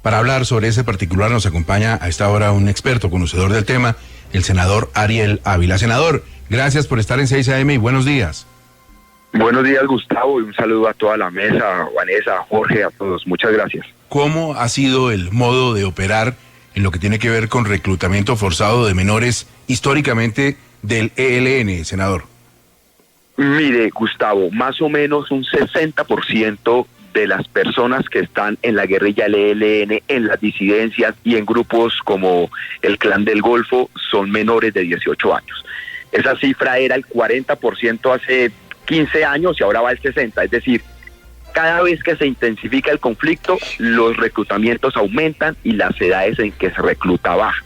Para hablar sobre ese particular nos acompaña a esta hora un experto conocedor del tema, el senador Ariel Ávila. Senador, gracias por estar en 6 AM y buenos días. Buenos días, Gustavo, y un saludo a toda la mesa, a Vanessa, a Jorge, a todos. Muchas gracias. ¿Cómo ha sido el modo de operar en lo que tiene que ver con reclutamiento forzado de menores históricamente del ELN, senador? Mire, Gustavo, más o menos un 60% de las personas que están en la guerrilla del ELN, en las disidencias y en grupos como el Clan del Golfo son menores de 18 años. Esa cifra era el 40% hace 15 años y ahora va al 60%, es decir, cada vez que se intensifica el conflicto, los reclutamientos aumentan y las edades en que se recluta bajan.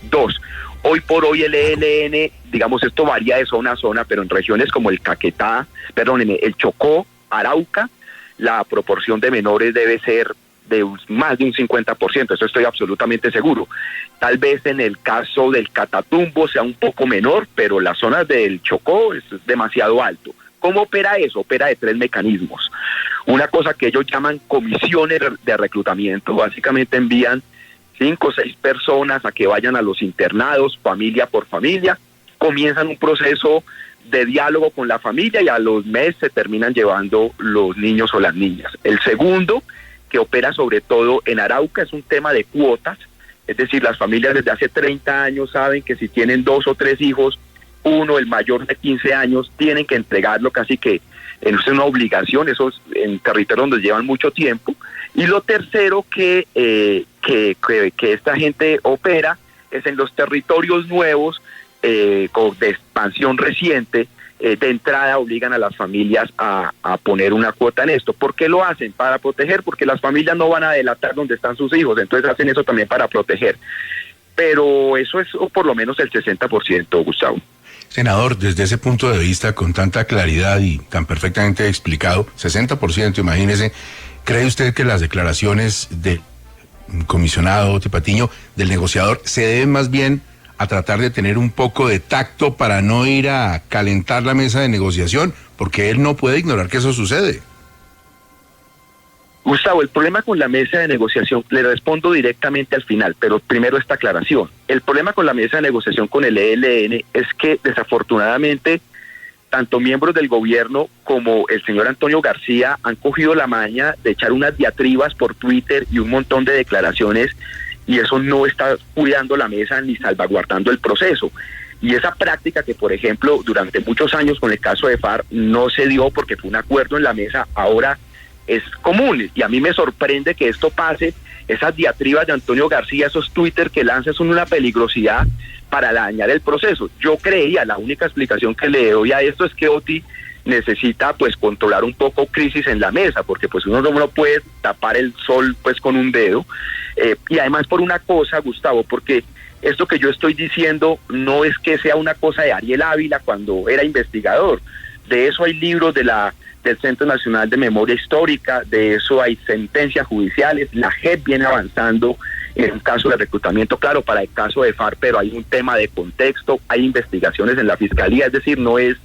2, hoy por hoy el ELN, digamos, esto varía de zona a zona, pero en regiones como el el Chocó, Arauca, la proporción de menores debe ser de más de un 50%, eso estoy absolutamente seguro. Tal vez en el caso del Catatumbo sea un poco menor, pero las zonas del Chocó es demasiado alto. ¿Cómo opera eso? Opera de 3 mecanismos. Una cosa que ellos llaman comisiones de reclutamiento. Básicamente envían 5 o 6 personas a que vayan a los internados, familia por familia. Comienzan un proceso de diálogo con la familia y a los meses se terminan llevando los niños o las niñas. El segundo, que opera sobre todo en Arauca, es un tema de cuotas. Es decir, las familias desde hace 30 años saben que si tienen 2 o 3 hijos, uno, el mayor de 15 años, tienen que entregarlo casi que es una obligación, eso es en territorios donde llevan mucho tiempo. Y lo tercero que esta gente opera es en los territorios nuevos, de expansión reciente, de entrada obligan a las familias a poner una cuota en esto. ¿Por qué lo hacen? Para proteger, porque las familias no van a delatar donde están sus hijos, entonces hacen eso también para proteger. Pero eso es por lo menos el 60%, Gustavo. Senador, desde ese punto de vista, con tanta claridad y tan perfectamente explicado, 60%, imagínese, ¿cree usted que las declaraciones del comisionado Patiño, del negociador, se deben más bien a tratar de tener un poco de tacto para no ir a calentar la mesa de negociación? Porque él no puede ignorar que eso sucede. Gustavo, el problema con la mesa de negociación, le respondo directamente al final, pero primero esta aclaración. El problema con la mesa de negociación con el ELN es que desafortunadamente tanto miembros del gobierno como el señor Antonio García han cogido la maña de echar unas diatribas por Twitter y un montón de declaraciones, y eso no está cuidando la mesa ni salvaguardando el proceso. Y esa práctica que, por ejemplo, durante muchos años con el caso de FARC no se dio porque fue un acuerdo en la mesa, ahora es común, y a mí me sorprende que esto pase. Esas diatribas de Antonio García, esos Twitter que lanza, son una peligrosidad para dañar el proceso. Yo creía, la única explicación que le doy a esto es que Oti necesita pues controlar un poco crisis en la mesa, porque pues uno no puede tapar el sol pues con un dedo, y además por una cosa, Gustavo, porque esto que yo estoy diciendo no es que sea una cosa de Ariel Ávila cuando era investigador. De eso hay libros del Centro Nacional de Memoria Histórica, de eso hay sentencias judiciales, la JEP viene avanzando en un caso de reclutamiento, claro, para el caso de FARC, pero hay un tema de contexto, hay investigaciones en la Fiscalía, es decir, no es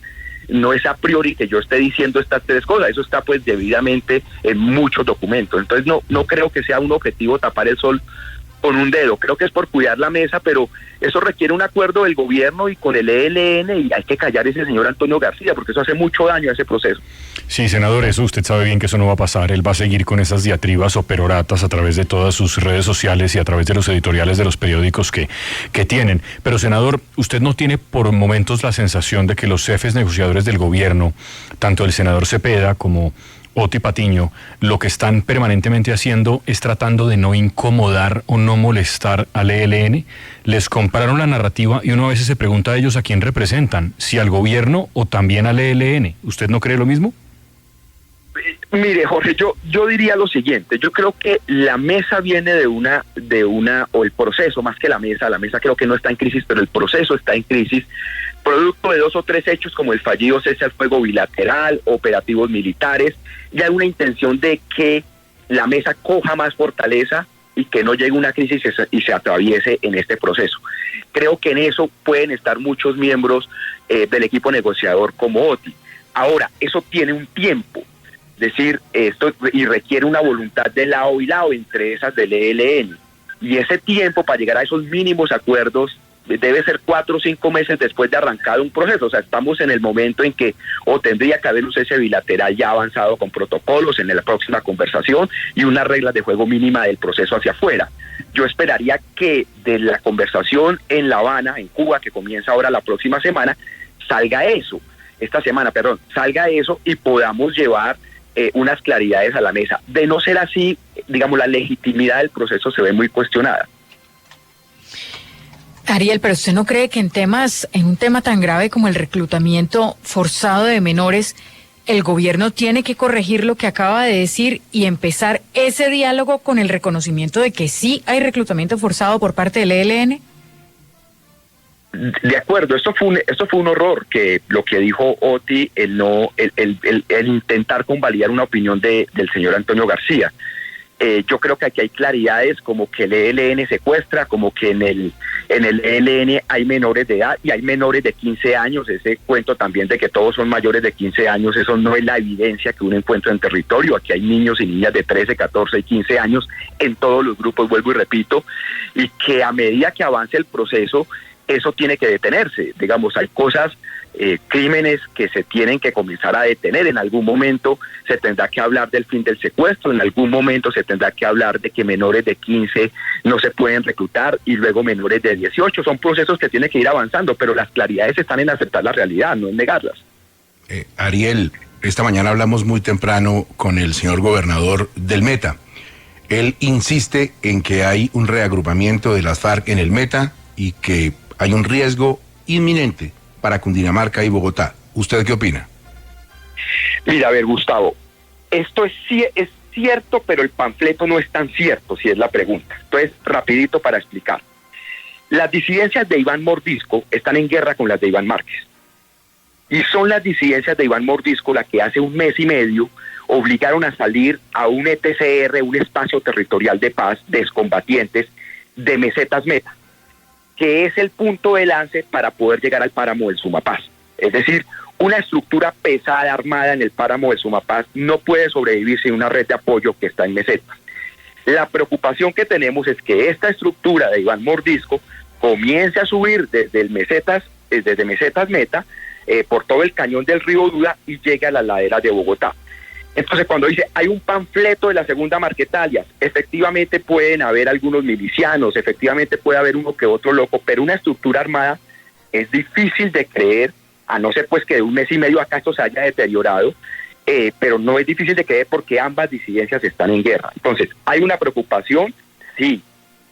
a priori que yo esté diciendo estas 3 cosas, eso está pues debidamente en muchos documentos. Entonces no creo que sea un objetivo tapar el sol con un dedo, creo que es por cuidar la mesa, pero eso requiere un acuerdo del gobierno y con el ELN, y hay que callar a ese señor Antonio García, porque eso hace mucho daño a ese proceso. Sí, senador, eso usted sabe bien que eso no va a pasar. Él va a seguir con esas diatribas o peroratas a través de todas sus redes sociales y a través de los editoriales de los periódicos que tienen. Pero, senador, ¿usted no tiene por momentos la sensación de que los jefes negociadores del gobierno, tanto el senador Cepeda como Oti Patiño, lo que están permanentemente haciendo es tratando de no incomodar o no molestar al ELN? Les compraron la narrativa y uno a veces se pregunta a ellos a quién representan, si al gobierno o también al ELN. ¿Usted no cree lo mismo? Mire, Jorge, yo diría lo siguiente, yo creo que la mesa viene o el proceso, más que la mesa creo que no está en crisis, pero el proceso está en crisis, producto de 2 o 3 hechos como el fallido cese al fuego bilateral, operativos militares, y hay una intención de que la mesa coja más fortaleza y que no llegue una crisis y se atraviese en este proceso. Creo que en eso pueden estar muchos miembros del equipo negociador como Oti. Ahora, eso tiene un tiempo. decir esto y requiere una voluntad de lado y lado, entre esas del ELN. Y ese tiempo para llegar a esos mínimos acuerdos debe ser 4 o 5 meses después de arrancado un proceso. O sea, estamos en el momento en que tendría que haber un cese bilateral ya avanzado con protocolos en la próxima conversación y unas reglas de juego mínima del proceso hacia afuera. Yo esperaría que de la conversación en La Habana, en Cuba, que comienza ahora la próxima semana, salga eso y podamos llevar unas claridades a la mesa. De no ser así, digamos, la legitimidad del proceso se ve muy cuestionada. Ariel, pero ¿usted no cree que en un tema tan grave como el reclutamiento forzado de menores, el gobierno tiene que corregir lo que acaba de decir y empezar ese diálogo con el reconocimiento de que sí hay reclutamiento forzado por parte del ELN? De acuerdo, esto fue un horror, que lo que dijo Oti, el intentar convalidar una opinión del señor Antonio García. Yo creo que aquí hay claridades como que el ELN secuestra, como que en el ELN hay menores de edad y hay menores de 15 años. Ese cuento también de que todos son mayores de 15 años, eso no es la evidencia que uno encuentra en territorio. Aquí hay niños y niñas de 13, 14 y 15 años en todos los grupos, vuelvo y repito, y que a medida que avance el proceso, eso tiene que detenerse. Digamos, hay cosas, crímenes que se tienen que comenzar a detener. En algún momento se tendrá que hablar del fin del secuestro, en algún momento se tendrá que hablar de que menores de 15 no se pueden reclutar y luego menores de 18. Son procesos que tienen que ir avanzando, pero las claridades están en aceptar la realidad, no en negarlas. Ariel, esta mañana hablamos muy temprano con el señor gobernador del Meta. Él insiste en que hay un reagrupamiento de las FARC en el Meta y que hay un riesgo inminente para Cundinamarca y Bogotá. ¿Usted qué opina? Mira, a ver, Gustavo, esto es cierto, pero el panfleto no es tan cierto, si es la pregunta. Entonces, rapidito para explicar. Las disidencias de Iván Mordisco están en guerra con las de Iván Márquez. Y son las disidencias de Iván Mordisco las que hace un mes y medio obligaron a salir a un ETCR, un espacio territorial de paz de excombatientes de Mesetas Meta, que es el punto de lance para poder llegar al páramo del Sumapaz. Es decir, una estructura pesada armada en el páramo del Sumapaz no puede sobrevivir sin una red de apoyo que está en Mesetas. La preocupación que tenemos es que esta estructura de Iván Mordisco comience a subir desde Mesetas Meta, por todo el cañón del río Duda y llegue a las laderas de Bogotá. Entonces, cuando dice, hay un panfleto de la segunda Marquetalia, efectivamente pueden haber algunos milicianos, efectivamente puede haber uno que otro loco, pero una estructura armada es difícil de creer, a no ser pues que de un mes y medio acá esto se haya deteriorado, pero no es difícil de creer porque ambas disidencias están en guerra. Entonces, ¿hay una preocupación? Sí.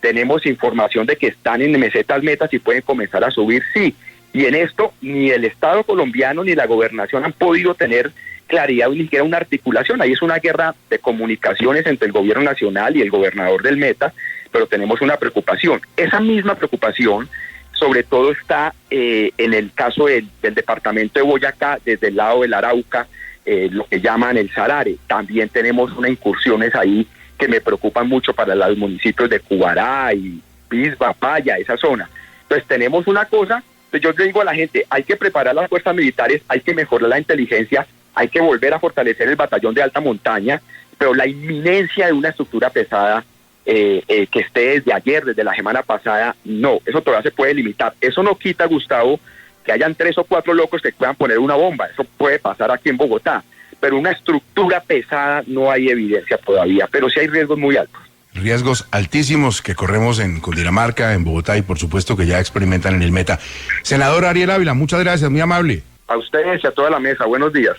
¿Tenemos información de que están en Mesetas Metas y pueden comenzar a subir? Sí. Y en esto, ni el Estado colombiano ni la gobernación han podido tener claridad ni siquiera una articulación. Ahí es una guerra de comunicaciones entre el gobierno nacional y el gobernador del Meta, pero tenemos una preocupación. Esa misma preocupación sobre todo está en el caso del departamento de Boyacá, desde el lado del Arauca, lo que llaman el Sarare. También tenemos unas incursiones ahí que me preocupan mucho para los municipios de Cubará y Pisba, Paya, esa zona. Entonces tenemos una cosa, pues yo le digo a la gente, hay que preparar las fuerzas militares, hay que mejorar la inteligencia, hay que volver a fortalecer el batallón de alta montaña, pero la inminencia de una estructura pesada que esté desde ayer, desde la semana pasada, no, eso todavía se puede limitar. Eso no quita, Gustavo, que hayan 3 o 4 locos que puedan poner una bomba, eso puede pasar aquí en Bogotá, pero una estructura pesada no hay evidencia todavía, pero sí hay riesgos muy altos. Riesgos altísimos que corremos en Cundinamarca, en Bogotá y por supuesto que ya experimentan en el Meta. Senador Ariel Ávila, muchas gracias, muy amable. A ustedes y a toda la mesa, buenos días.